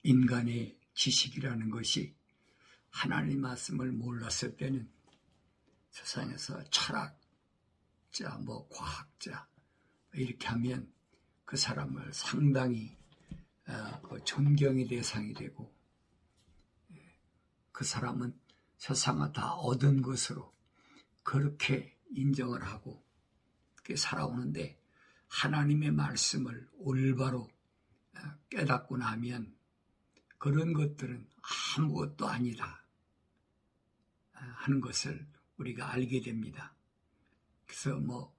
인간의 지식이라는 것이 하나님 말씀을 몰랐을 때는 세상에서 철학자, 과학자 이렇게 하면 그 사람을 상당히 존경의 대상이 되고, 그 사람은 세상을 다 얻은 것으로 그렇게 인정을 하고 그렇게 살아오는데, 하나님의 말씀을 올바로 깨닫고 나면 그런 것들은 아무것도 아니다 하는 것을 우리가 알게 됩니다. 그래서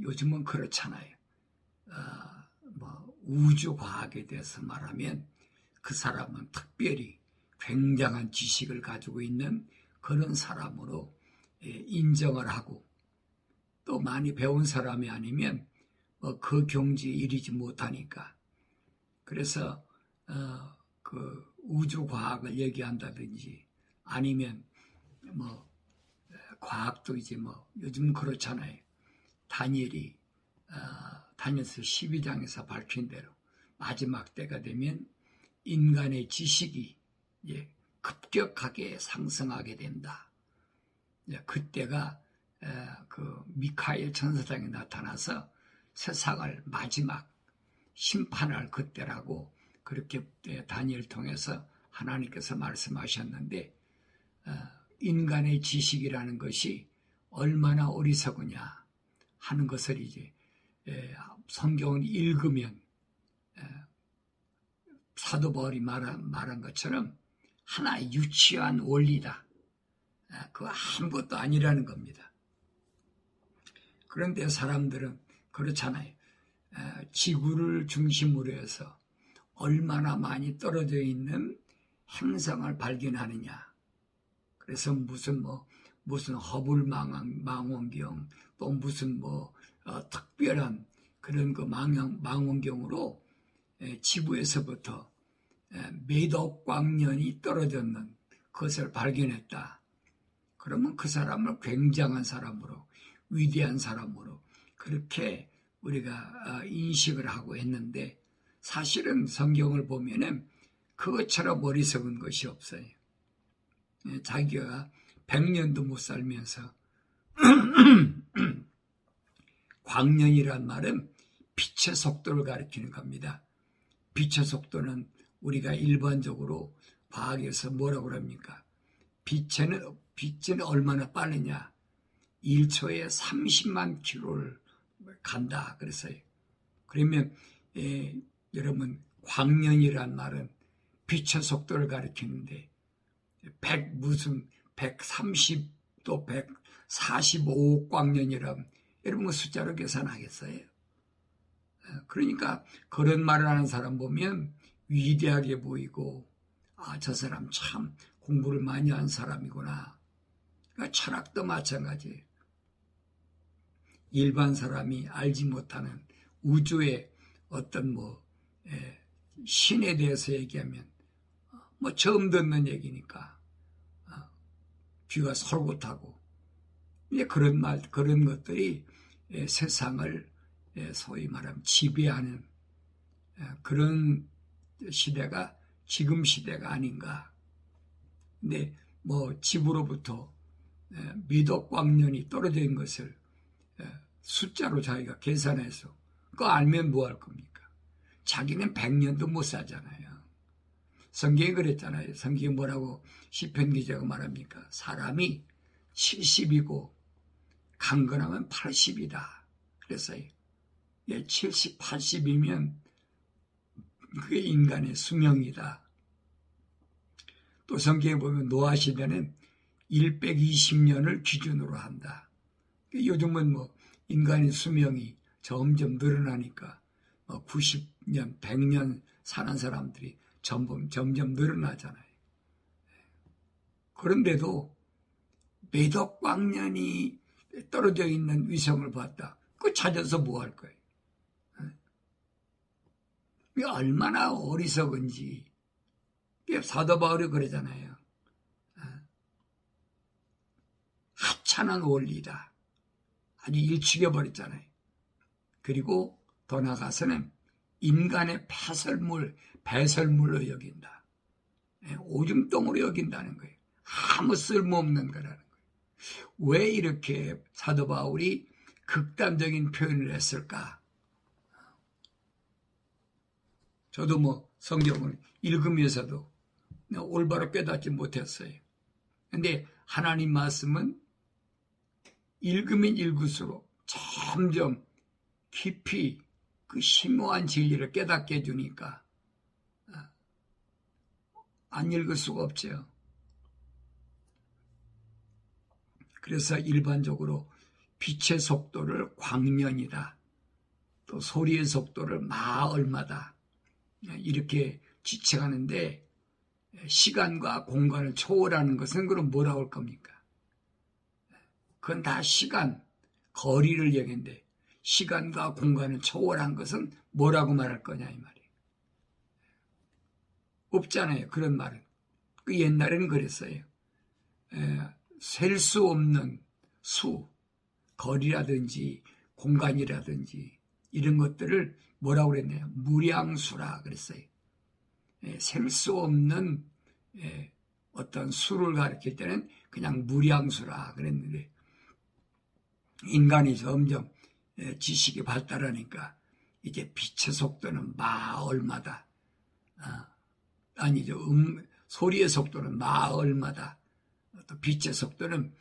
요즘은 그렇잖아요. 우주과학에 대해서 말하면 그 사람은 특별히 굉장한 지식을 가지고 있는 그런 사람으로 인정을 하고, 또 많이 배운 사람이 아니면 그 경지에 이르지 못하니까, 그래서 그 우주과학을 얘기한다든지 아니면 과학도 이제 요즘 그렇잖아요. 다니엘서 12장에서 밝힌 대로 마지막 때가 되면 인간의 지식이 급격하게 상승하게 된다. 그때가 그 미카엘 천사장이 나타나서 세상을 마지막 심판할 그때라고 그렇게 다니엘 통해서 하나님께서 말씀하셨는데, 인간의 지식이라는 것이 얼마나 어리석으냐 하는 것을 이제 성경을 읽으면 사도 바울이 말한 것처럼 하나의 유치한 원리다. 그거 아무것도 아니라는 겁니다. 그런데 사람들은 그렇잖아요. 지구를 중심으로 해서 얼마나 많이 떨어져 있는 행성을 발견하느냐. 그래서 무슨 허블 망원경, 또 무슨 특별한 그런 그 망원경으로 지구에서부터 몇억 광년이 떨어졌는 것을 발견했다. 그러면 그 사람을 굉장한 사람으로, 위대한 사람으로 그렇게 우리가 인식을 하고 했는데, 사실은 성경을 보면은 그것처럼 어리석은 것이 없어요. 자기가 100년도 못 살면서 광년이란 말은 빛의 속도를 가리키는 겁니다. 빛의 속도는 우리가 일반적으로 과학에서 뭐라고 합니까? 빛은 얼마나 빠르냐? 1초에 30만 킬로를 간다 그랬어요. 그러면 여러분, 광년이란 말은 빛의 속도를 가리키는데 130도 145억 광년이라면 여러분 숫자로 계산하겠어요? 그러니까 그런 말을 하는 사람 보면 위대하게 보이고, 저 사람 참 공부를 많이 한 사람이구나. 그러니까 철학도 마찬가지예요. 일반 사람이 알지 못하는 우주의 어떤 신에 대해서 얘기하면 처음 듣는 얘기니까 귀가 솔깃하고, 그런 것들이 세상을 소위 말하면 지배하는 그런 시대가 지금 시대가 아닌가. 근데 지구로부터 몇억 광년이 떨어져 있는 것을 숫자로 자기가 계산해서 그거 알면 뭐 할 겁니까? 자기는 100년도 못 살잖아요. 성경이 그랬잖아요. 성경이 뭐라고 시편 기자가 말합니까? 사람이 70이고 강건하면 80이다. 그랬어요. 70, 80이면 그게 인간의 수명이다. 또 성경에 보면 노아 시대는 120년을 기준으로 한다. 요즘은 인간의 수명이 점점 늘어나니까 90년, 100년 사는 사람들이 점점 늘어나잖아요. 그런데도 몇억 광년이 떨어져 있는 위성을 봤다. 그거 찾아서 뭐 할 거예요? 얼마나 어리석은지. 사도 바울이 그러잖아요. 하찮은 원리다. 아주 일축해버렸잖아요. 그리고 더 나아가서는 인간의 배설물로 여긴다. 오줌덩으로 여긴다는 거예요. 아무 쓸모없는 거라는 거예요. 왜 이렇게 사도 바울이 극단적인 표현을 했을까? 저도 성경을 읽으면서도 올바로 깨닫지 못했어요. 근데 하나님 말씀은 읽으면 읽을수록 점점 깊이 그 심오한 진리를 깨닫게 해주니까 안 읽을 수가 없죠. 그래서 일반적으로 빛의 속도를 광년이다. 또 소리의 속도를 마얼마다. 이렇게 지칭하는데 시간과 공간을 초월하는 것은 그럼 뭐라고 할 겁니까? 그건 다 시간, 거리를 얘기하는데 시간과 공간을 초월한 것은 뭐라고 말할 거냐 이 말이에요. 없잖아요. 그런 말은. 그 옛날에는 그랬어요. 셀 수 없는 수, 거리라든지 공간이라든지 이런 것들을 뭐라고 그랬나요? 무량수라 그랬어요. 셀 수 없는 어떤 수를 가리킬 때는 그냥 무량수라 그랬는데 인간이 점점 지식이 발달하니까 이제 빛의 속도는 얼마다 아니죠. 소리의 속도는 얼마다 또 빛의 속도는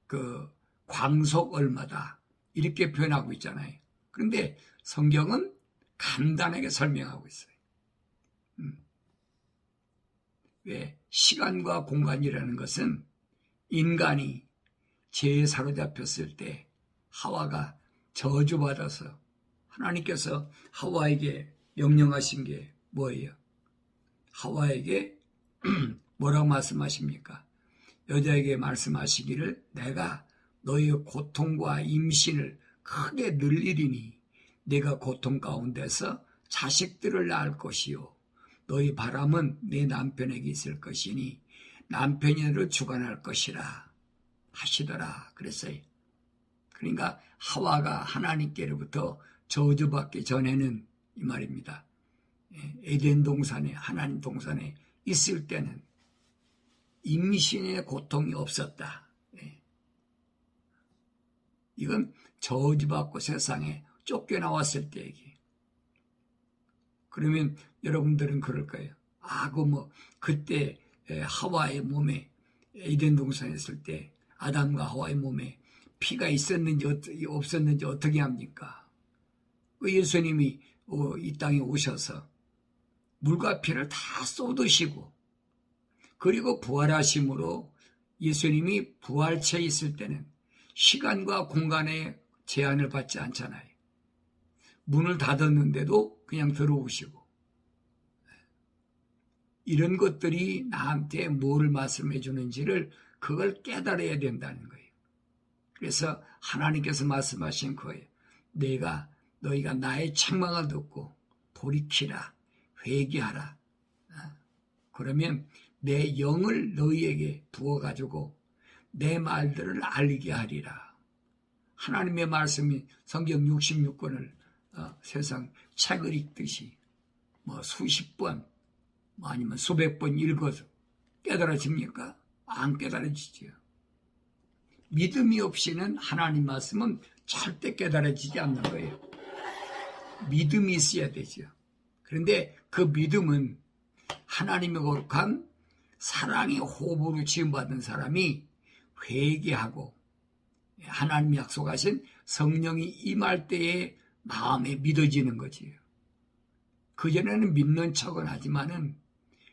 그 광속 얼마다 이렇게 표현하고 있잖아요. 그런데 성경은 간단하게 설명하고 있어요. 왜? 시간과 공간이라는 것은 인간이 죄에 사로잡혔을 때 하와가 저주받아서 하나님께서 하와에게 명령하신 게 뭐예요? 하와에게 뭐라고 말씀하십니까? 여자에게 말씀하시기를 내가 너의 고통과 임신을 크게 늘리리니 내가 고통 가운데서 자식들을 낳을 것이요 너희 바람은 내 남편에게 있을 것이니 남편이 너를 주관할 것이라 하시더라 그랬어요. 그러니까 하와가 하나님께로부터 저주받기 전에는 이 말입니다. 에덴 동산에 하나님 동산에 있을 때는 임신의 고통이 없었다. 이건 저주받고 세상에 쫓겨나왔을 때 얘기. 그러면 여러분들은 그럴 거예요. 그때 하와의 몸에 에덴 동산에 있을 때 아담과 하와의 몸에 피가 있었는지 없었는지 어떻게 합니까? 예수님이 이 땅에 오셔서 물과 피를 다 쏟으시고 그리고 부활하심으로 예수님이 부활체에 있을 때는 시간과 공간의 제한을 받지 않잖아요. 문을 닫았는데도 그냥 들어오시고 이런 것들이 나한테 뭐를 말씀해 주는지를 그걸 깨달아야 된다는 거예요. 그래서 하나님께서 말씀하신 거예요. 너희가 나의 책망을 듣고 돌이키라, 회개하라. 그러면 내 영을 너희에게 부어가지고 내 말들을 알게 하리라. 하나님의 말씀이 성경 66권을 세상 책을 읽듯이 수십 번 아니면 수백 번 읽어서 깨달아집니까? 안 깨달아지죠. 믿음이 없이는 하나님 말씀은 절대 깨달아지지 않는 거예요. 믿음이 있어야 되죠. 그런데 그 믿음은 하나님의 거룩한 사랑의 호흡으로 지음받은 사람이 회개하고 하나님이 약속하신 성령이 임할 때에 마음에 믿어지는 거지요. 그전에는 믿는 척은 하지만은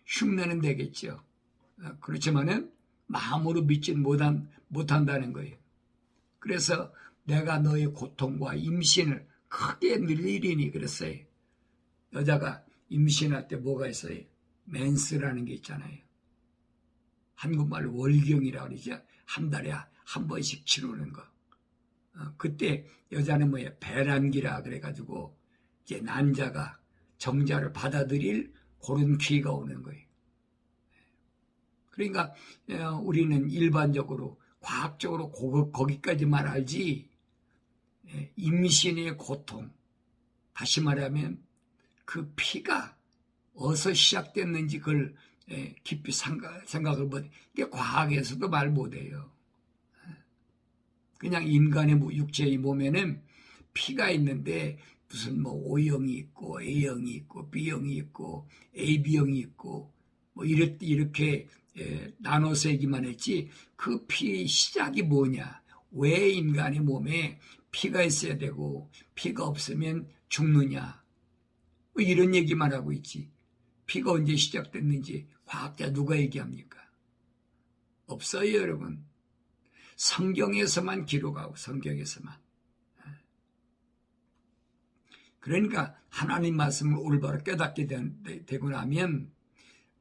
흉내는 되겠죠. 그렇지만은 마음으로 믿지 못한다는 거예요. 그래서 내가 너의 고통과 임신을 크게 늘리리니 그랬어요. 여자가 임신할 때 뭐가 있어요? 맨스라는 게 있잖아요. 한국말로 월경이라고 그러죠. 한 달에 한 번씩 치르는 거. 그때 여자는 배란기라 그래가지고 이제 남자가 정자를 받아들일 그런 기회가 오는 거예요. 그러니까 우리는 일반적으로 과학적으로 거기까지만 알지 임신의 고통, 다시 말하면 그 피가 어디서 시작됐는지 그걸 깊이 생각을 못, 이게 과학에서도 말 못해요. 그냥 인간의 육체의 몸에는 피가 있는데 무슨 뭐 O형이 있고 A형이 있고 B형이 있고 AB형이 있고 뭐 이렇게 나눠서 얘기만 했지 그 피의 시작이 뭐냐, 왜 인간의 몸에 피가 있어야 되고 피가 없으면 죽느냐, 뭐 이런 얘기만 하고 있지 피가 언제 시작됐는지 과학자 누가 얘기합니까? 없어요, 여러분. 성경에서만 기록하고 성경에서만. 그러니까 하나님 말씀을 올바로 깨닫게 되고 나면,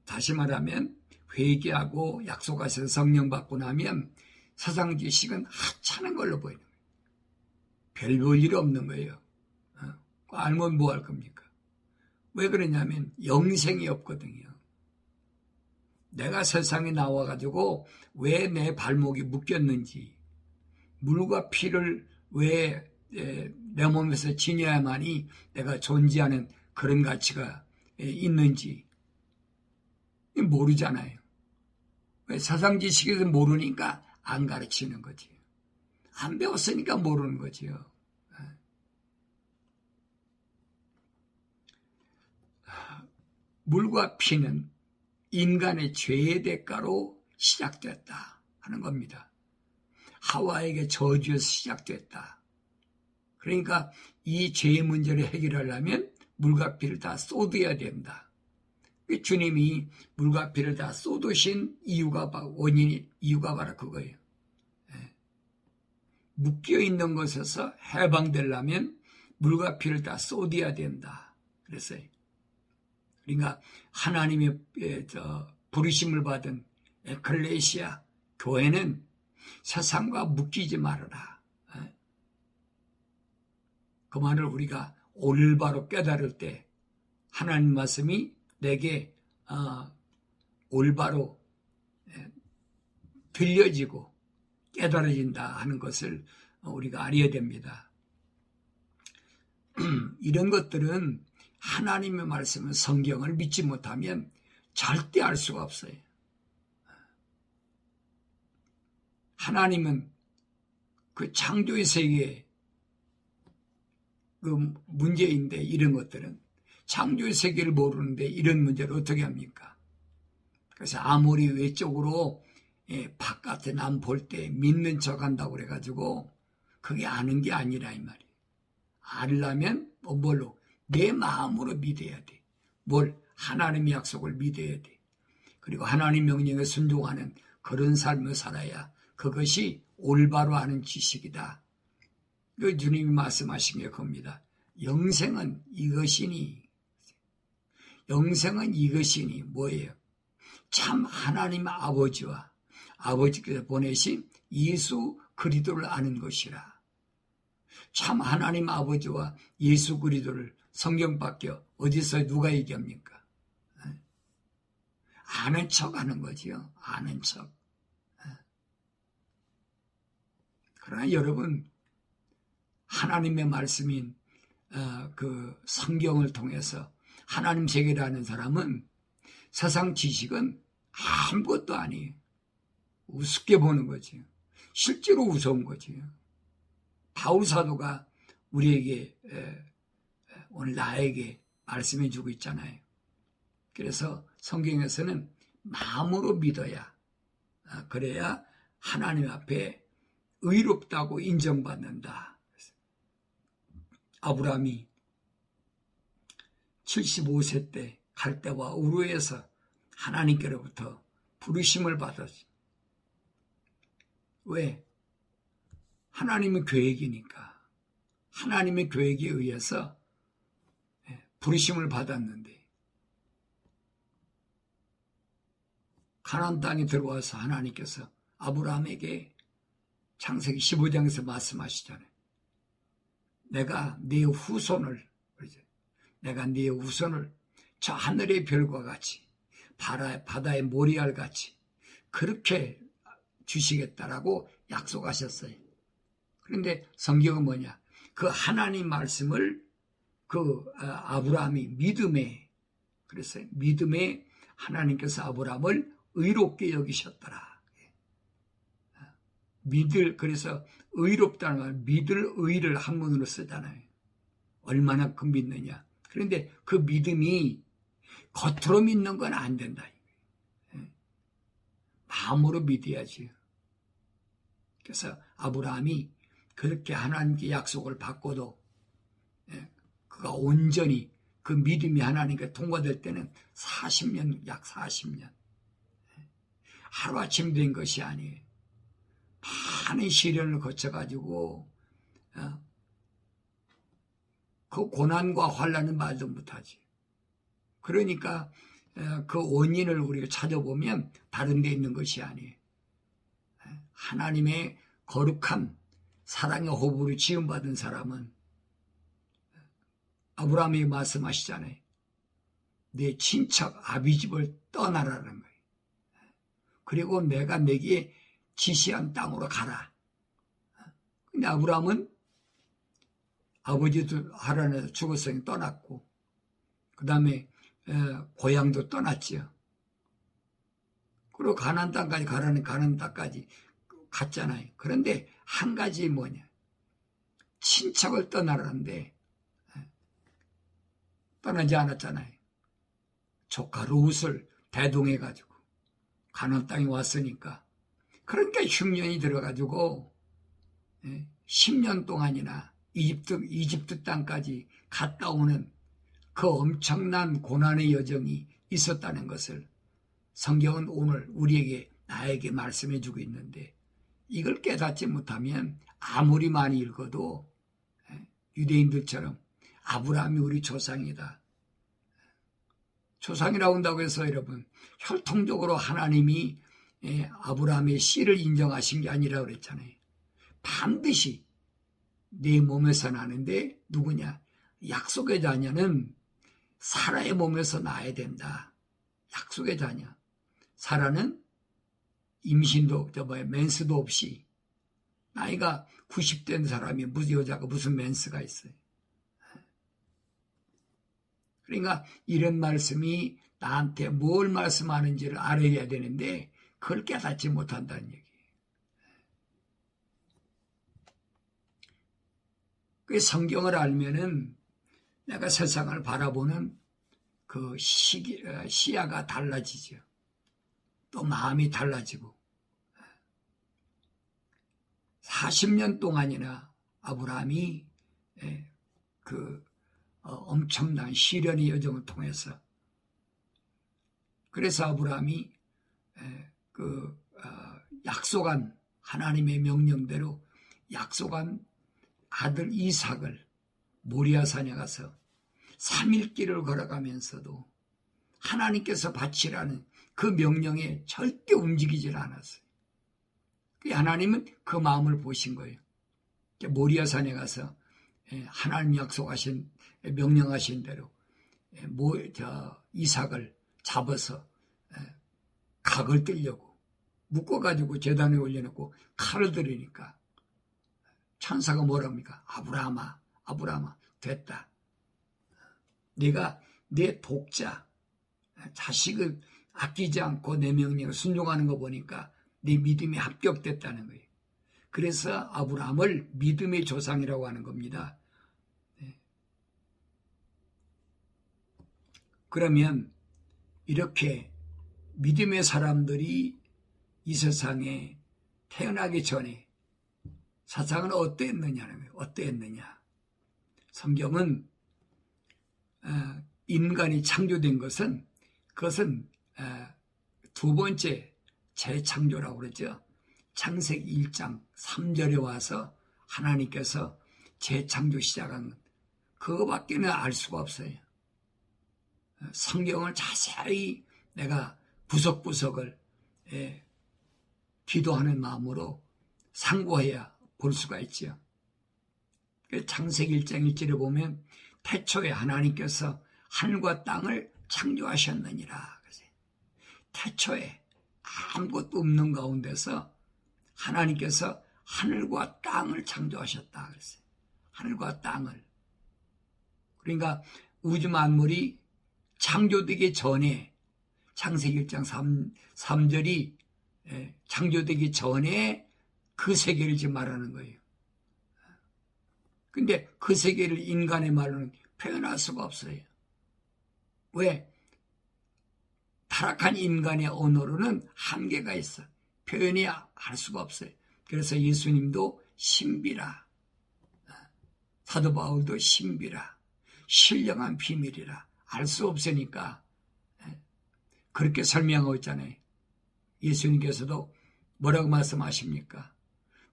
다시 말하면 회개하고 약속하신 성령 받고 나면 세상 지식은 하찮은 걸로 보이는 거예요. 별 볼 일 없는 거예요. 알면 뭐 할 겁니까? 왜 그러냐면 영생이 없거든요. 내가 세상에 나와가지고 왜 내 발목이 묶였는지, 물과 피를 왜 내 몸에서 지녀야만이 내가 존재하는 그런 가치가 있는지 모르잖아요. 왜 세상 지식에서 모르니까 안 가르치는 거지. 안 배웠으니까 모르는 거지요. 물과 피는 인간의 죄의 대가로 시작됐다 하는 겁니다. 하와에게 저주에서 시작됐다. 그러니까 이 죄의 문제를 해결하려면 물과 피를 다 쏟아야 된다. 주님이 물과 피를 다 쏟으신 이유가 바로 그거예요. 묶여있는 것에서 해방되려면 물과 피를 다 쏟아야 된다. 그랬어요. 그러니까 하나님의 부르심을 받은 에클레시아 교회는 세상과 묶이지 말아라. 그 말을 우리가 올바로 깨달을 때 하나님 말씀이 내게 올바로 들려지고 깨달아진다 하는 것을 우리가 알아야 됩니다. 이런 것들은 하나님의 말씀은 성경을 믿지 못하면 절대 알 수가 없어요. 하나님은 그 창조의 세계에 그 문제인데, 이런 것들은 창조의 세계를 모르는데 이런 문제를 어떻게 합니까? 그래서 아무리 외적으로 바깥에 남 볼 때 믿는 척 한다고 그래가지고 그게 아는 게 아니라 이 말이에요. 알려면 뭘로? 내 마음으로 믿어야 돼. 뭘? 하나님의 약속을 믿어야 돼. 그리고 하나님 명령에 순종하는 그런 삶을 살아야 그것이 올바로 아는 지식이다. 그 주님이 말씀하신 게 겁니다. 영생은 이것이니 뭐예요? 참 하나님 아버지와 아버지께서 보내신 예수 그리스도를 아는 것이라. 참 하나님 아버지와 예수 그리스도를 성경밖에 어디서 누가 얘기합니까? 아는 척 하는 거지요. 아는 척. 그러나 여러분, 하나님의 말씀인 그 성경을 통해서 하나님 세계를 아는 사람은 세상 지식은 아무것도 아니에요. 우습게 보는 거지요. 실제로 우스운 거지요. 바울 사도가 우리에게 오늘 나에게 말씀해 주고 있잖아요. 그래서 성경에서는 마음으로 믿어야, 그래야 하나님 앞에 의롭다고 인정받는다. 아브라함이 75세 때 갈대와 우르에서 하나님께로부터 부르심을 받았지. 왜? 하나님의 계획이니까. 하나님의 계획에 의해서 부르심을 받았는데, 가나안 땅에 들어와서 하나님께서 아브라함에게 창세기 15장에서 말씀하시잖아요. 내가 네 후손을 저 하늘의 별과 같이 바다의 모리알 같이 그렇게 주시겠다라고 약속하셨어요. 그런데 성경은 뭐냐? 그 하나님 말씀을 아브라함이 그래서 믿음에 하나님께서 아브라함을 의롭게 여기셨더라. 그래서 의롭다는 말, 믿을 의를 한문으로 쓰잖아요. 얼마나 믿느냐. 그런데 그 믿음이 겉으로 믿는 건 안 된다. 마음으로 믿어야지. 그래서 아브라함이 그렇게 하나님께 약속을 받고도 그가 온전히 그 믿음이 하나님께 통과될 때는 40년, 약 40년. 하루아침 된 것이 아니에요. 많은 시련을 거쳐가지고 그 고난과 환난은 말도 못하지. 그러니까 그 원인을 우리가 찾아보면 다른 데 있는 것이 아니에요. 하나님의 거룩한 사랑의 호흡으로 지음받은 사람은 아브라함이 말씀하시잖아요. 내 친척 아비집을 떠나라는 거예요. 그리고 내가 내게 지시한 땅으로 가라. 근데 아브라함은 아버지도 하란에서 죽었으니 떠났고 그 다음에 고향도 떠났지요. 그리고 가나안 땅까지 가나안 땅까지 갔잖아요. 그런데 한 가지 뭐냐, 친척을 떠나라는데 떠나지 않았잖아요. 조카 롯을 대동해가지고 가나안 땅에 왔으니까. 그러니까 흉년이 들어가지고 10년 동안이나 이집트 땅까지 갔다 오는 그 엄청난 고난의 여정이 있었다는 것을 성경은 오늘 나에게 말씀해 주고 있는데, 이걸 깨닫지 못하면 아무리 많이 읽어도 유대인들처럼 아브라함이 우리 조상이다. 조상이라고 한다고 해서 여러분 혈통적으로 하나님이 아브라함의 씨를 인정하신 게 아니라 그랬잖아요. 반드시 내 몸에서 나는데 누구냐? 약속의 자녀는 사라의 몸에서 나야 된다. 약속의 자녀. 사라는 임신도 맨스도 없이 나이가 90된 사람이 여자가 무슨 맨스가 있어요. 그러니까 이런 말씀이 나한테 뭘 말씀하는지를 알아야 되는데 그걸 깨닫지 못한다는 얘기예요. 그 성경을 알면은 내가 세상을 바라보는 그 시야가 달라지죠. 또 마음이 달라지고 40년 동안이나 아브라함이 그 엄청난 시련의 여정을 통해서, 그래서 아브라함이 약속한 하나님의 명령대로 약속한 아들 이삭을 모리아산에 가서 3일 길을 걸어가면서도 하나님께서 바치라는 그 명령에 절대 움직이질 않았어요. 하나님은 그 마음을 보신 거예요. 모리아산에 가서 하나님 명령하신 대로 이삭을 잡아서 각을 뜨려고 묶어가지고 제단에 올려놓고 칼을 들이니까 천사가 뭐랍니까? 아브라함아 됐다. 네가 내 독자 자식을 아끼지 않고 내 명령을 순종하는 거 보니까 네 믿음이 합격됐다는 거예요. 그래서 아브라함을 믿음의 조상이라고 하는 겁니다. 그러면 이렇게 믿음의 사람들이 이 세상에 태어나기 전에 세상은 어땠느냐는 거예요. 어땠느냐. 성경은 인간이 창조된 것은 그것은 두 번째 재창조라고 그러죠. 창세기 1장 3절에 와서 하나님께서 재창조 시작한 그거밖에는 알 수가 없어요. 성경을 자세히 내가 구석구석을 기도하는 마음으로 상고해야 볼 수가 있죠. 창세기 1장 1절에 보면 태초에 하나님께서 하늘과 땅을 창조하셨느니라. 태초에 아무것도 없는 가운데서 하나님께서 하늘과 땅을 창조하셨다. 그랬어요. 하늘과 땅을. 그러니까 우주 만물이 창조되기 전에 창세기 1장 3절이 창조되기 전에 그 세계를 지금 말하는 거예요. 근데 그 세계를 인간의 말로는 표현할 수가 없어요. 왜? 타락한 인간의 언어로는 한계가 있어. 표현이 할 수가 없어요. 그래서 예수님도 신비라, 사도 바울도 신비라, 신령한 비밀이라 알 수 없으니까 그렇게 설명하고 있잖아요. 예수님께서도 뭐라고 말씀하십니까?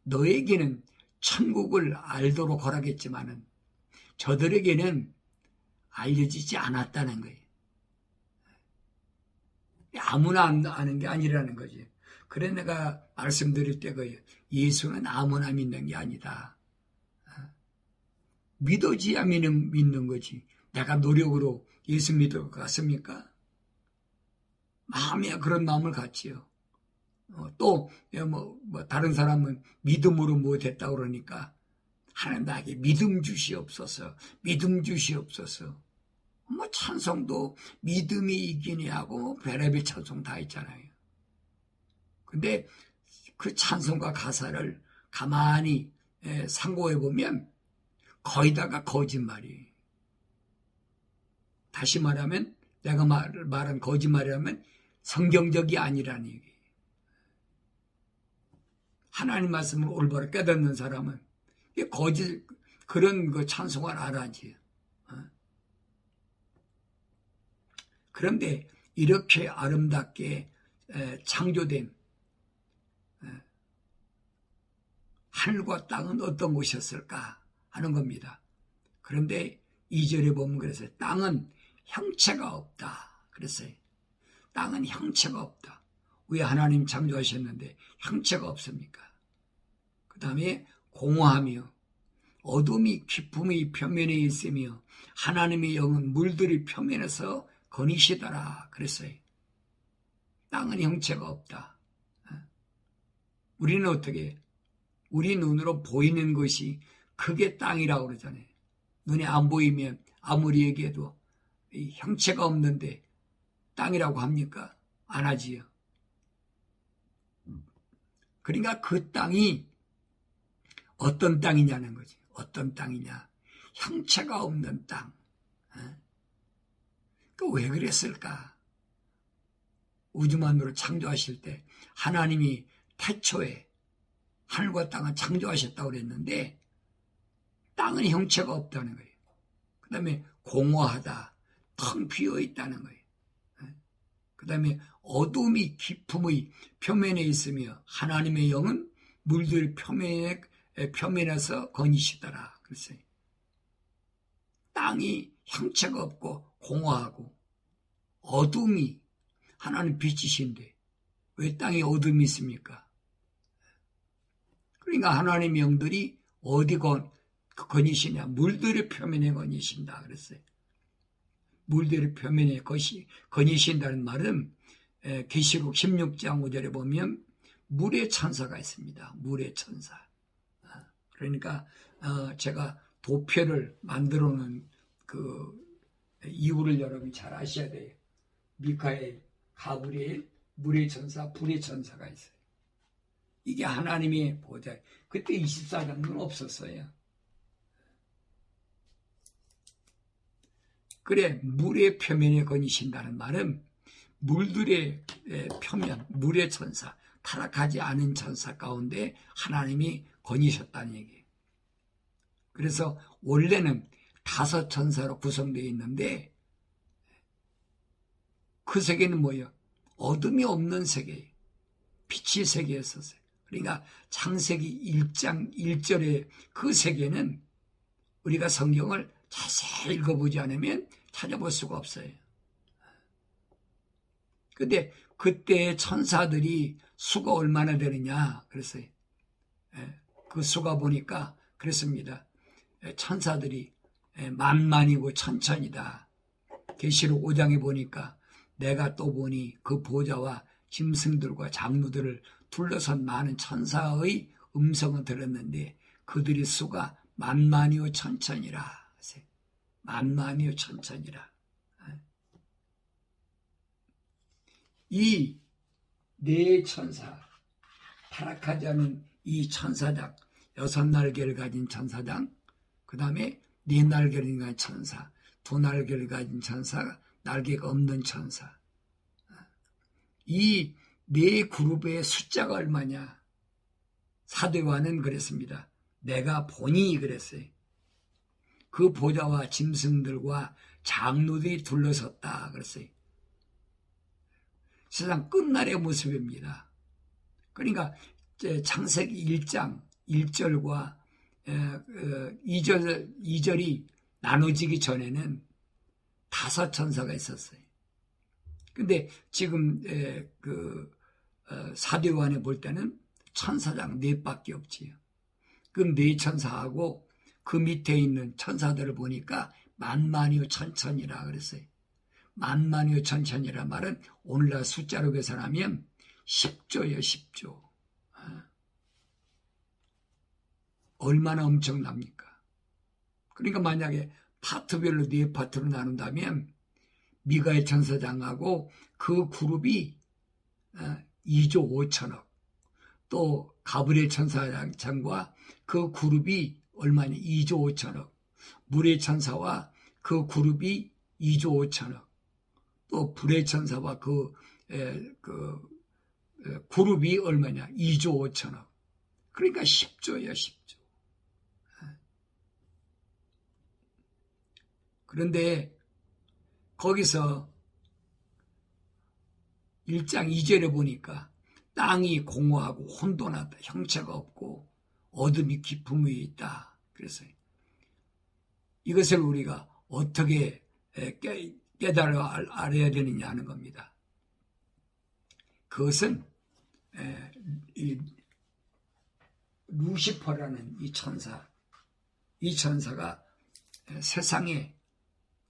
너에게는 천국을 알도록 허락했지만은 저들에게는 알려지지 않았다는 거예요. 아무나 아는 게 아니라는 거지. 그래 내가 말씀드릴 때 예수는 아무나 믿는 게 아니다. 믿어지야 믿는 거지. 내가 노력으로 예수 믿을 것 같습니까? 마음에 그런 마음을 갖지요. 또 다른 사람은 믿음으로 못했다 그러니까 하나님 나에게 믿음 주시옵소서, 믿음 주시옵소서. 찬송도 믿음이 이기니 하고 별의별 찬송 다 있잖아요. 근데 그 찬송과 가사를 가만히 상고해 보면 거의 다가 거짓말이에요. 다시 말하면 내가 말한 거짓말이라면 성경적이 아니라는 얘기예요. 하나님 말씀을 올바로 깨닫는 사람은 그런 그 찬송을 알아야지. 그런데 이렇게 아름답게 창조된 하늘과 땅은 어떤 곳이었을까 하는 겁니다. 그런데 2절에 보면 그랬어요. 땅은 형체가 없다. 그랬어요. 땅은 형체가 없다. 왜 하나님 창조하셨는데 형체가 없습니까? 그 다음에 공허하며 어둠이 깊음의 표면에 있으며 하나님의 영은 물들의 표면에서 거니시더라 그랬어요. 땅은 형체가 없다. 우리는 어떻게 우리 눈으로 보이는 것이 그게 땅이라고 그러잖아요. 눈에 안 보이면 아무리 얘기해도 형체가 없는데 땅이라고 합니까? 안 하지요. 그러니까 그 땅이 어떤 땅이냐는 거지. 어떤 땅이냐. 형체가 없는 땅. 왜 그랬을까? 우주만으로 창조하실 때 하나님이 태초에 하늘과 땅을 창조하셨다고 그랬는데 땅은 형체가 없다는 거예요. 그 다음에 공허하다. 텅 비어있다는 거예요. 그 다음에 어둠이 깊음의 표면에 있으며 하나님의 영은 물들 표면에서 거니시더라. 그랬어요. 땅이 형체가 없고 공허하고 어둠이 하나님 빛이신데 왜 땅에 어둠이 있습니까? 그러니까 하나님의 영들이 어디 거니시냐? 물들의 표면에 거니신다 그랬어요. 물들의 표면에 거니신다는 말은 계시록 16장 5절에 보면 물의 천사가 있습니다. 물의 천사. 그러니까 제가 도표를 만들어 놓은 그 이유를 여러분이 잘 아셔야 돼요. 미카엘, 가브리엘, 물의 천사, 불의 천사가 있어요. 이게 하나님의 보좌. 그때 24장은 없었어요. 그래, 물의 표면에 거니신다는 말은 물들의 표면, 물의 천사, 타락하지 않은 천사 가운데 하나님이 거니셨다는 얘기예요. 그래서 원래는 5 천사로 구성되어 있는데 그 세계는 뭐예요? 어둠이 없는 세계예요. 빛의 세계였었어요. 그러니까 창세기 1장 1절의 그 세계는 우리가 성경을 자세히 읽어보지 않으면 찾아볼 수가 없어요. 근데 그때 천사들이 수가 얼마나 되느냐 그랬어요. 그 수가 보니까 그랬습니다. 천사들이 만만이고 천천이다. 계시록 5장에 보니까 내가 또 보니 그 보좌와 짐승들과 장로들을 둘러선 많은 천사의 음성을 들었는데 그들의 수가 만만이요 천천이라. 만만이요 천천이라. 이 네 천사, 타락하지 않은 이 천사장, 6날개를 가진 천사장, 그 다음에 4날개를 가진 천사, 2날개를 가진 천사, 날개가 없는 천사. 이 네 그룹의 숫자가 얼마냐? 사도 요한은 그랬습니다. 내가 보니 그랬어요. 그 보좌와 짐승들과 장로들이 둘러섰다 그랬어요. 세상 끝날의 모습입니다. 그러니까 창세기 1장 1절과 2절이 나눠지기 전에는 5 천사가 있었어요. 근데 지금 사도 요한에 볼 때는 천사장 4밖에 없지요. 그럼 4 천사하고 그 밑에 있는 천사들을 보니까 만만이요 천천이라 그랬어요. 만만이요 천천이라 말은 오늘날 숫자로 계산하면 10조예요, 10조. 얼마나 엄청납니까? 그러니까 만약에 파트별로 4파트로 나눈다면 미가엘 천사장하고 그 그룹이 2조 5천억, 또 가브리엘 천사장과 그 그룹이 얼마냐? 2조 5천억, 물의 천사와 그 그룹이 2조 5천억, 또 불의 천사와 그 그룹이 얼마냐? 2조 5천억. 그러니까 10조예요, 10조. 그런데 거기서 1장 2절에 보니까 땅이 공허하고 혼돈하다, 형체가 없고 어둠이 깊음 위에 있다. 그래서 이것을 우리가 어떻게 깨달아 알아야 되느냐 하는 겁니다. 그것은 루시퍼라는 이 천사가 세상에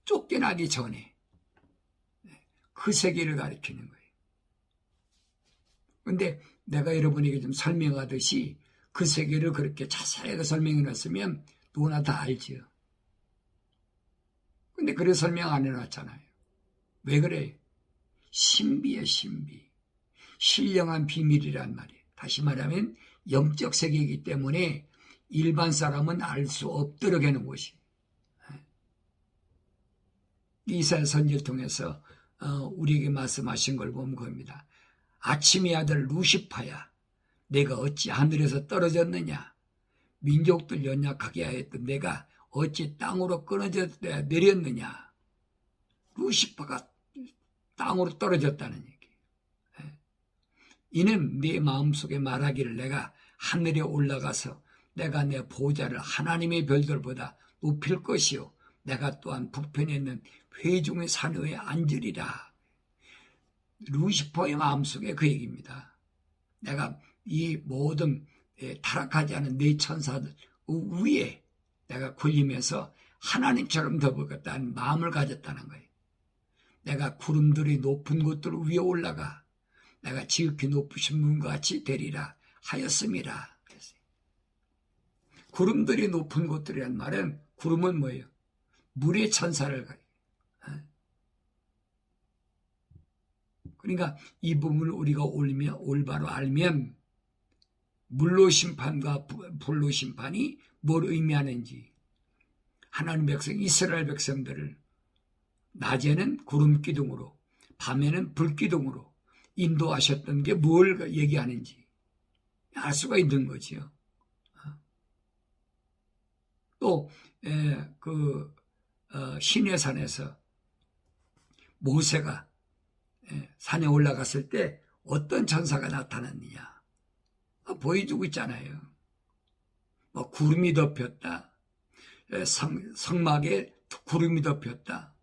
쫓겨나기 전에 그 세계를 가리키는 거예요. 그런데 내가 여러분에게 좀 설명하듯이 그 세계를 그렇게 자세하게 설명해 놨으면 누구나 다 알지요. 근데 그래 설명 안 해놨잖아요. 왜 그래요? 신비의 신비. 신령한 비밀이란 말이에요. 다시 말하면 영적 세계이기 때문에 일반 사람은 알 수 없도록 해놓은 것이. 이사야 선지를 통해서 우리에게 말씀하신 걸 보면 그겁니다. 아침의 아들 루시파야, 내가 어찌 하늘에서 떨어졌느냐? 민족들 연약하게 하였던 내가 어찌 땅으로 끊어져 내렸느냐? 루시파가 땅으로 떨어졌다는 얘기예요. 이는 네 마음속에 말하기를 내가 하늘에 올라가서 내가 내 보좌를 하나님의 별들보다 높일 것이요 내가 또한 북편에 있는 회중의 산 위에 앉으리라. 루시퍼의 마음속에 그 얘기입니다. 내가 이 모든 타락하지 않은 네 천사들 위에 내가 군림해서 하나님처럼 더보겠다는 마음을 가졌다는 거예요. 내가 구름들이 높은 곳들 위에 올라가 내가 지극히 높으신 분과 같이 되리라 하였음이라. 구름들이 높은 곳들이란 말은 구름은 뭐예요? 물의 천사를 가요. 그러니까 이 부분을 우리가 올바로 알면 물로 심판과 불로 심판이 뭘 의미하는지, 하나님 백성 이스라엘 백성들을 낮에는 구름 기둥으로 밤에는 불 기둥으로 인도하셨던 게 뭘 얘기하는지 알 수가 있는 거지요. 또 시내산에서 모세가 산에 올라갔을 때 어떤 천사가 나타났느냐 보여주고 있잖아요. 구름이 덮였다. 성막에 구름이 덮였다.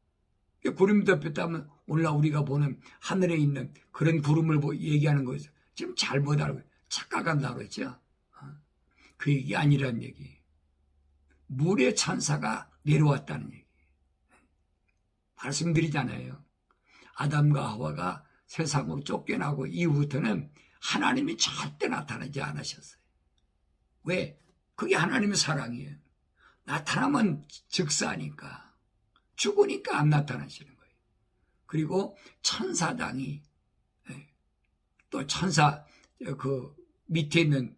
구름이 덮였다면 오늘날 우리가 보는 하늘에 있는 그런 구름을 얘기하는 거죠. 지금 잘못 알고 착각한다고 그랬죠. 그 얘기 아니란 얘기. 물의 천사가 내려왔다는 얘기. 말씀드리잖아요. 아담과 하와가 세상으로 쫓겨나고 이후부터는 하나님이 절대 나타나지 않으셨어요. 왜? 그게 하나님의 사랑이에요. 나타나면 즉사하니까. 죽으니까 안 나타나시는 거예요. 그리고 천사당이 또 천사 그 밑에 있는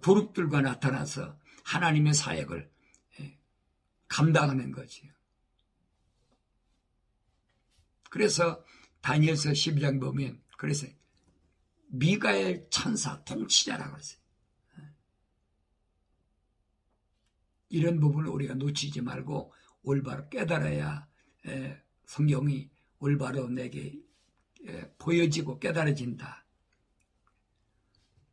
그룹들과 나타나서 하나님의 사역을 감당하는 거지요. 그래서 다니엘서 12장 보면 그래서 미가엘 천사 통치자라고 했어요. 이런 부분을 우리가 놓치지 말고 올바로 깨달아야 성경이 올바로 내게 보여지고 깨달아진다.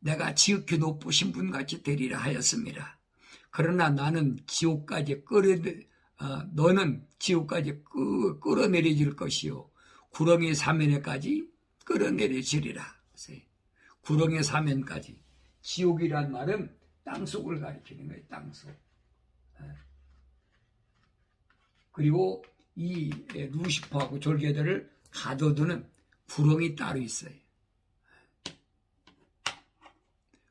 내가 지극히 높으신 분같이 되리라 하였습니다. 그러나 나는 지옥까지 너는 지옥까지 끌어내려질 것이요 구렁이 사면에까지 끌어내려지리라. 구렁이 사면까지. 지옥이란 말은 땅속을 가리키는 거예요. 땅속. 그리고 이 루시퍼하고 졸개들을 가둬두는 구렁이 따로 있어요.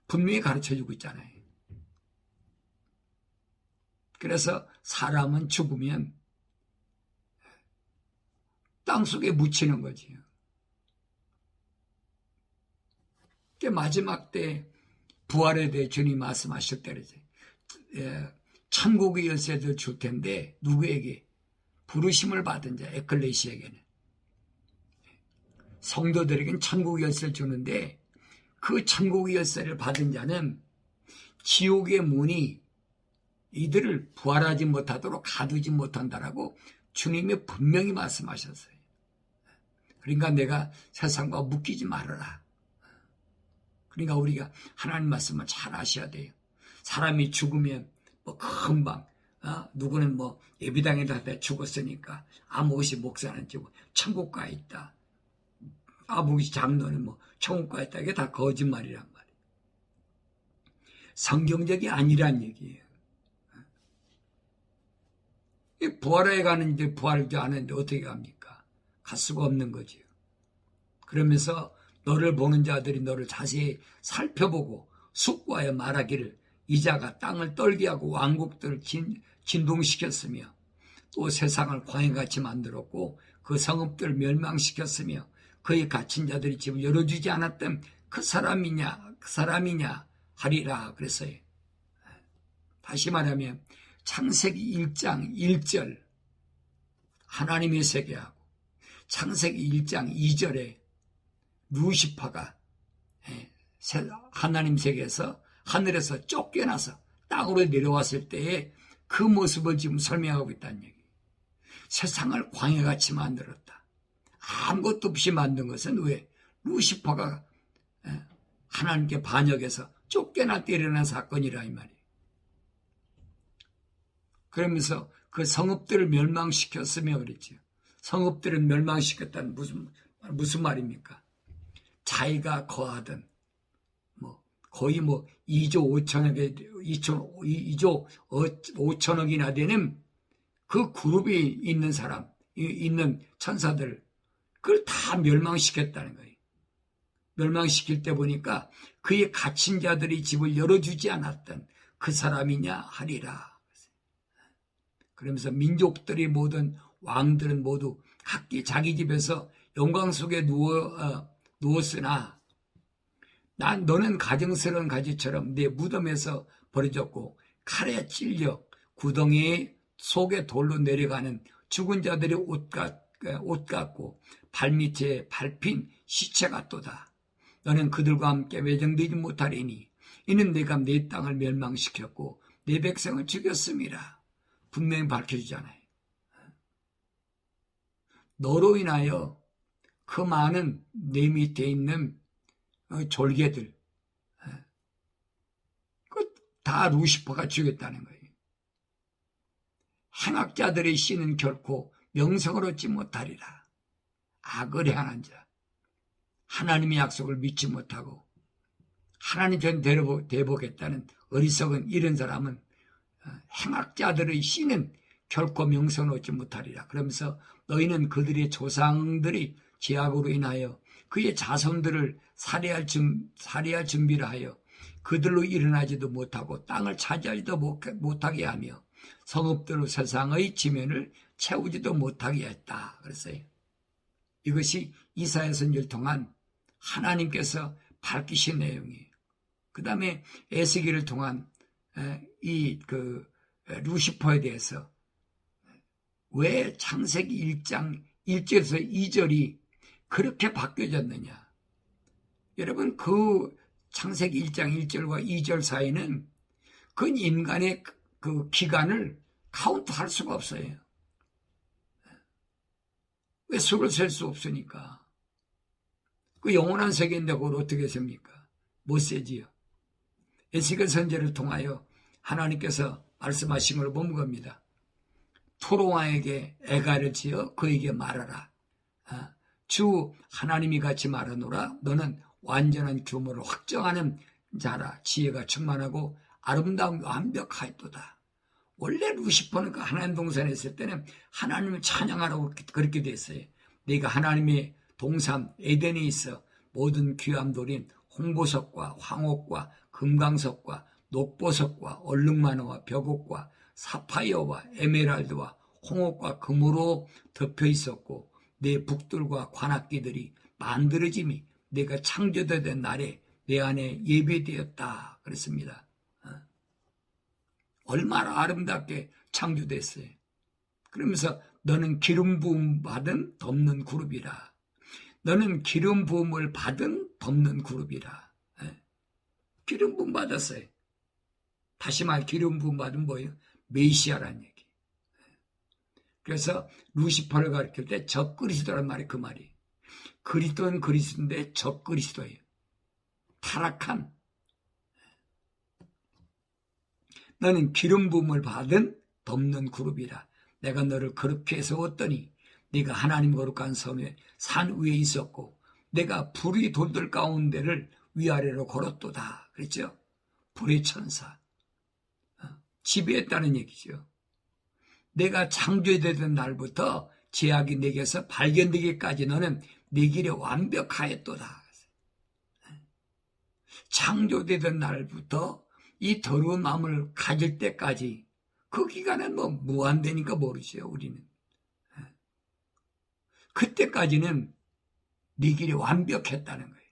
분명히 가르쳐주고 있잖아요. 그래서 사람은 죽으면 땅속에 묻히는 거지요. 마지막 때 부활에 대해 주님 말씀하실 때 천국의 열쇠를 줄 텐데 누구에게? 부르심을 받은 자 에클레시아에게는. 성도들에게는 천국의 열쇠를 주는데 그 천국의 열쇠를 받은 자는 지옥의 문이 이들을 부활하지 못하도록 가두지 못한다라고 주님이 분명히 말씀하셨어요. 그러니까 내가 세상과 묶이지 말아라. 그러니까 우리가 하나님 말씀을 잘 아셔야 돼요. 사람이 죽으면 뭐 금방 누구는 뭐 예비당에다 죽었으니까 아모시 목사는 지금 천국 가 있다. 아모시 장로는 뭐 천국 가 있다. 이게 다 거짓말이란 말이에요. 성경적이 아니란 얘기예요. 부활해 가는데 부활도 안 하는데 어떻게 갑니까? 갈 수가 없는 거지요. 그러면서 너를 보는 자들이 너를 자세히 살펴보고 숙고하여 말하기를 이자가 땅을 떨게 하고 왕국들을 진동시켰으며 또 세상을 광야같이 만들었고 그 성읍들을 멸망시켰으며 그의 갇힌 자들이 집을 열어주지 않았던 그 사람이냐 하리라 그랬어요. 다시 말하면 창세기 1장 1절 하나님의 세계하고 창세기 1장 2절에 루시퍼가 하나님 세계에서 하늘에서 쫓겨나서 땅으로 내려왔을 때의 그 모습을 지금 설명하고 있다는 얘기예요. 세상을 광야같이 만들었다. 아무것도 없이 만든 것은 왜? 루시퍼가 하나님께 반역해서 쫓겨날 때 일어난 사건이라 이 말이에요. 그러면서 그 성읍들을 멸망시켰으며 그랬죠. 성읍들을 멸망시켰다는 무슨 말입니까? 자기가 거하던 거의 2조 5천억이나 되는 그 그룹이 있는 사람, 있는 천사들, 그걸 다 멸망시켰다는 거예요. 멸망시킬 때 보니까 그의 갇힌 자들이 집을 열어주지 않았던 그 사람이냐 하리라. 그러면서 민족들이 모든 왕들은 모두 각기 자기 집에서 영광 속에 누웠으나 너는 가증스러운 가지처럼 내 무덤에서 버려졌고 칼에 찔려 구덩이 속에 돌로 내려가는 죽은 자들의 옷 같고 발밑에 밟힌 시체 같도다. 너는 그들과 함께 매정되지 못하리니 이는 내가 내 땅을 멸망시켰고 내 백성을 죽였음이라. 분명히 밝혀주잖아요. 너로 인하여 그 많은 내 밑에 있는 졸개들 다 루시퍼가 죽였다는 거예요. 행악자들의 씨는 결코 명성을 얻지 못하리라. 악을 행하는 자, 하나님의 약속을 믿지 못하고 하나님 전 대보겠다는 어리석은 이런 사람은 행악자들의 씨는 결코 명성을 얻지 못하리라. 그러면서 너희는 그들의 조상들이 죄악으로 인하여 그의 자손들을 살해할 준비를 하여 그들로 일어나지도 못하고 땅을 차지하지도 못하게 하며 성읍들로 세상의 지면을 채우지도 못하게 했다 그랬어요. 이것이 이사야 선지를 통한 하나님께서 밝히신 내용이에요. 그 다음에 에스겔을 통한 루시퍼에 대해서 왜 창세기 1장 1절에서 2절이 그렇게 바뀌어졌느냐. 여러분, 그 창세기 1장 1절과 2절 사이는 그 인간의 그 기간을 카운트할 수가 없어요. 왜 수를 셀 수 없으니까. 그 영원한 세계인데 그걸 어떻게 셉니까? 못 세지요. 에스겔 선지를 통하여 하나님께서 말씀하신 걸 본 겁니다. 토로왕에게 애가를 지어 그에게 말하라. 주 하나님이 같이 말하노라. 너는 완전한 규모를 확정하는 자라. 지혜가 충만하고 아름다운 완벽하였도다. 원래 루시퍼는 그 하나님 동산에 있을 때는 하나님을 찬양하라고 그렇게 됐어요. 네가 하나님의 동산 에덴에 있어 모든 귀함돌인 홍보석과 황옥과 금강석과 녹보석과 얼룩마노와 벽옥과 사파이어와 에메랄드와 홍옥과 금으로 덮여 있었고 내 북들과 관악기들이 만들어짐이 내가 창조된 날에 내 안에 예배되었다 그랬습니다. 얼마나 아름답게 창조됐어요. 그러면서 너는 기름 부음 받은 덮는 그룹이라. 너는 기름 부음을 받은 덮는 그룹이라. 기름 부음 받았어요. 다시 말 기름 부음 받은 뭐예요? 메시아라는 얘기. 그래서 루시퍼를 가르칠 때 적그리스도란 말이 그 말이에요. 그리스도는 그리스도인데 적그리스도예요. 타락한. 너는 기름 부음을 받은 덮는 그룹이라. 내가 너를 그렇게 해서 얻더니 네가 하나님 거룩한 섬에 산 위에 있었고 내가 불이 돌들 가운데를 위아래로 걸었도다. 그랬죠? 불의 천사. 지배했다는 얘기죠. 내가 창조되던 날부터 제약이 내게서 발견되기까지 너는 네 길에 완벽하였도다. 창조되던 날부터 이 더러운 마음을 가질 때까지 그 기간은 뭐 무한대니까 모르죠. 우리는. 그때까지는 네 길이 완벽했다는 거예요.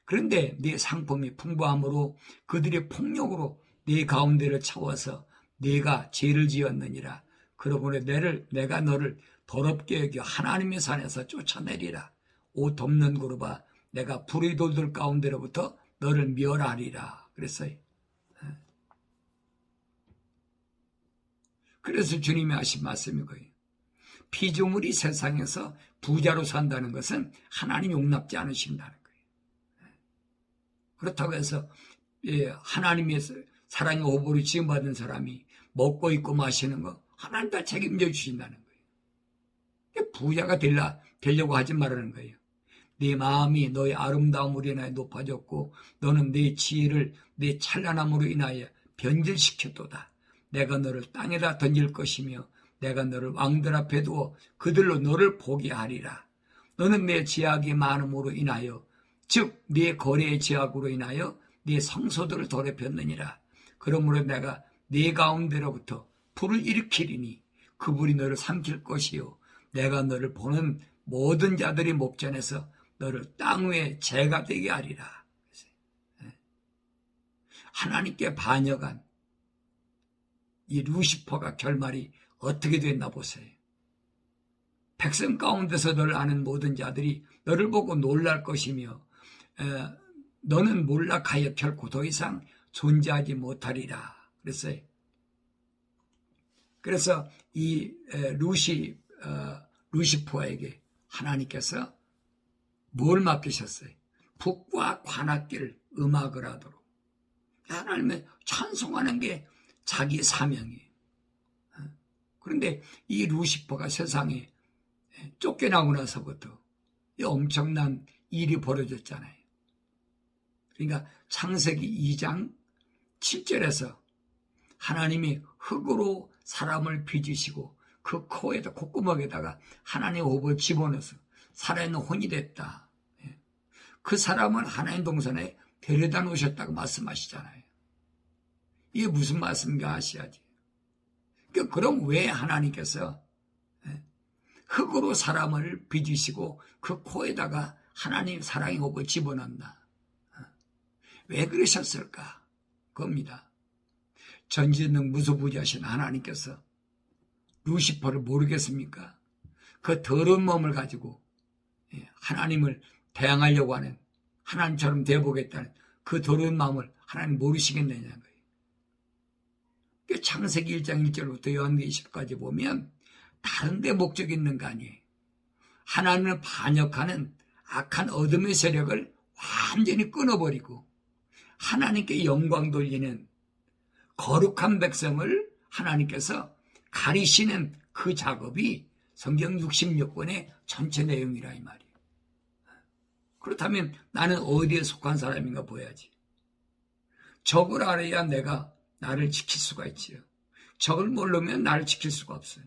그런데 네 상품이 풍부함으로 그들의 폭력으로 네 가운데를 차워서 네가 죄를 지었느니라. 그러므로 내가 너를 더럽게 여겨 하나님의 산에서 쫓아내리라. 옷 덮는 그룹아 내가 불의 돌들 가운데로부터 너를 멸하리라. 그랬어요. 그래서 주님이 하신 말씀이 거예요. 피조물이 세상에서 부자로 산다는 것은 하나님 용납지 않으신다는 거예요. 그렇다고 해서 하나님의 사랑의 호흡으로 지음받은 사람이 먹고 입고 마시는 거 하나님 다 책임져 주신다는 거예요. 부자가 되려고 하지 말라는 거예요. 네 마음이 너의 아름다움으로 인하여 높아졌고 너는 네 지혜를 네 찬란함으로 인하여 변질시켰도다. 내가 너를 땅에다 던질 것이며 내가 너를 왕들 앞에 두어 그들로 너를 보게 하리라. 너는 내 제약이 많음으로 인하여 즉 네 거래의 제약으로 인하여 네 성소들을 더럽혔느니라. 그러므로 내가 네 가운데로부터 불을 일으키리니 그 불이 너를 삼킬 것이요 내가 너를 보는 모든 자들이 목전에서 너를 땅 위에 재가 되게 하리라. 하나님께 반역한 이 루시퍼가 결말이 어떻게 됐나 보세요. 백성 가운데서 너를 아는 모든 자들이 너를 보고 놀랄 것이며 너는 몰락하여 결코 더 이상 존재하지 못하리라 그랬어요. 그래서 이 루시퍼에게 하나님께서 뭘 맡기셨어요? 북과 관악기를 음악을 하도록. 하나님의 찬송하는 게 자기 사명이에요. 그런데 이 루시퍼가 세상에 쫓겨나고 나서부터 엄청난 일이 벌어졌잖아요. 그러니까 창세기 2장 7절에서 하나님이 흙으로 사람을 빚으시고 그 코에다 콧구멍에다가 하나님의 호흡을 집어넣어서 살아있는 혼이 됐다. 그 사람은 하나님 동산에 데려다 놓으셨다고 말씀하시잖아요. 이게 무슨 말씀인가 아셔야지. 그럼 왜 하나님께서 흙으로 사람을 빚으시고 그 코에다가 하나님 사랑의 호흡을 집어넣나? 왜 그러셨을까? 겁니다. 전지능 무소부지하신 하나님께서 루시퍼를 모르겠습니까? 그 더러운 몸을 가지고 하나님을 대항하려고 하는, 하나님처럼 되어보겠다는 그 더러운 마음을 하나님 모르시겠느냐는 거예요. 창세기 1장 1절부터 요한계시록까지 보면 다른 데 목적이 있는 거 아니에요. 하나님을 반역하는 악한 어둠의 세력을 완전히 끊어버리고 하나님께 영광 돌리는 거룩한 백성을 하나님께서 가리시는 그 작업이 성경 66권의 전체 내용이라 이 말이에요. 그렇다면 나는 어디에 속한 사람인가 보야지. 적을 알아야 내가 나를 지킬 수가 있지요. 적을 모르면 나를 지킬 수가 없어요.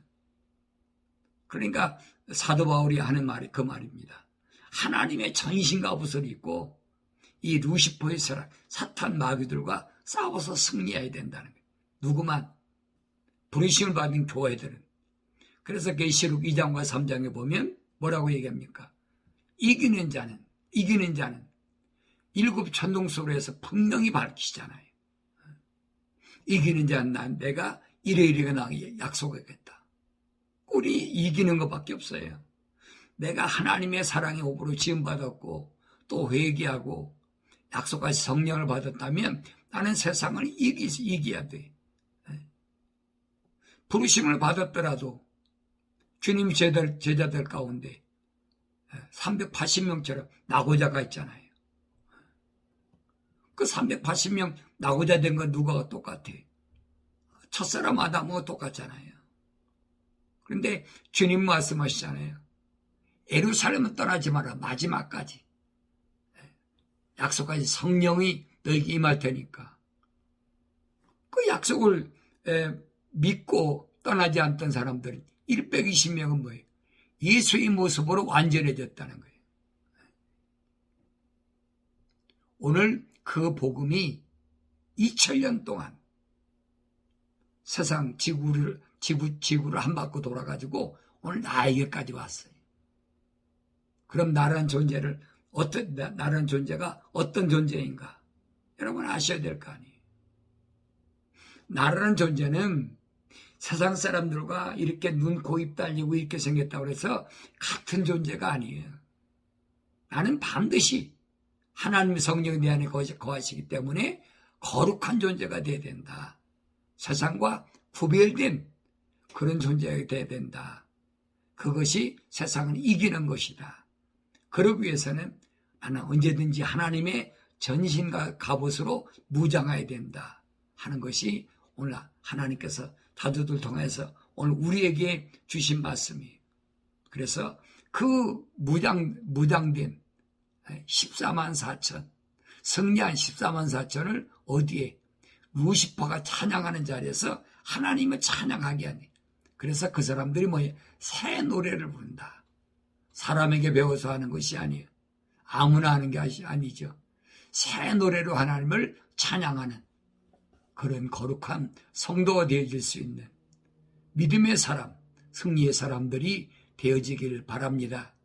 그러니까 사도 바울이 하는 말이 그 말입니다. 하나님의 전신갑옷을 입고 이 루시퍼의 세력, 사탄 마귀들과 싸워서 승리해야 된다는 거예요. 누구만? 부르심을 받은 교회들은. 그래서 계시록 2장과 3장에 보면 뭐라고 얘기합니까? 이기는 자는 일곱 천둥소리에서 분명히 밝히시잖아요. 이기는 자는 내가 이래 나에게 약속하겠다. 우리 이기는 것밖에 없어요. 내가 하나님의 사랑의 호흡으로 지음받았고 또 회개하고 약속까지 성령을 받았다면 나는 세상을 이겨야 돼. 부르심을 받았더라도 주님 제자들 가운데 380명처럼 낙오자가 있잖아요. 그 380명 낙오자 된 건 누가 똑같아? 첫사람 아담하고 똑같잖아요. 그런데 주님 말씀하시잖아요. 예루살렘은 떠나지 마라. 마지막까지. 약속까지 성령이 너에게 임할 테니까. 그 약속을 믿고 떠나지 않던 사람들은 120명은 뭐예요? 예수의 모습으로 완전해졌다는 거예요. 오늘 그 복음이 2000년 동안 세상 지구를 한 바퀴 돌아가지고 오늘 나에게까지 왔어요. 그럼 나라는 존재가 어떤 존재인가? 여러분 아셔야 될 거 아니에요. 나라는 존재는 세상 사람들과 이렇게 눈, 코, 입 달리고 이렇게 생겼다고 해서 같은 존재가 아니에요. 나는 반드시 하나님의 성령이 내 안에 거하시기 때문에 거룩한 존재가 돼야 된다. 세상과 구별된 그런 존재가 돼야 된다. 그것이 세상을 이기는 것이다. 그러기 위해서는 나는 언제든지 하나님의 전신과 갑옷으로 무장해야 된다 하는 것이 오늘 하나님께서 다도들 통해서 오늘 우리에게 주신 말씀이에요. 그래서 그 무장된 14만 4천, 승리한 14만 4천을 어디에? 루시퍼가 찬양하는 자리에서 하나님을 찬양하게 하네. 그래서 그 사람들이 뭐예요? 새 노래를 부른다. 사람에게 배워서 하는 것이 아니에요. 아무나 하는 게 아니죠. 새 노래로 하나님을 찬양하는 그런 거룩한 성도가 되어질 수 있는 믿음의 사람, 승리의 사람들이 되어지길 바랍니다.